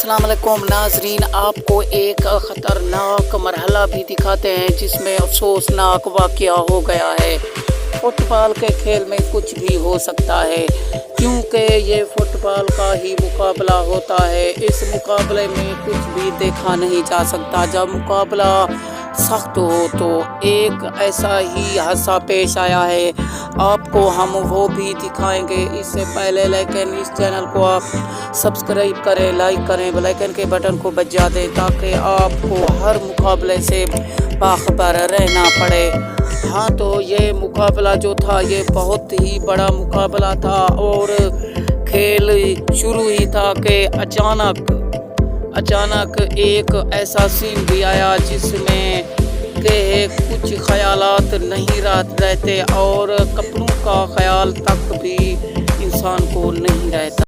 अस्सलाम वालेकुम नाजरीन, आपको एक ख़तरनाक मरहला भी दिखाते हैं जिसमें अफसोसनाक वाक़या हो गया है। फुटबॉल के खेल में कुछ भी हो सकता है क्योंकि ये फुटबॉल का ही मुकाबला होता है। इस मुकाबले में कुछ भी देखा नहीं जा सकता। जब मुकाबला सख्त हो तो एक ऐसा ही हादसा पेश आया है, आपको हम वो भी दिखाएंगे। इससे पहले लेकिन इस चैनल को आप सब्सक्राइब करें, लाइक करें, बेल आइकन के बटन को बजा दें ताकि आपको हर मुकाबले से बाखबर रहना पड़े। हाँ, तो ये मुकाबला जो था ये बहुत ही बड़ा मुकाबला था और खेल शुरू ही था कि अचानक एक ऐसा सीन भी आया जिसमें के कुछ ख्यालात नहीं रहते और कपड़ों का ख्याल तक भी इंसान को नहीं रहता।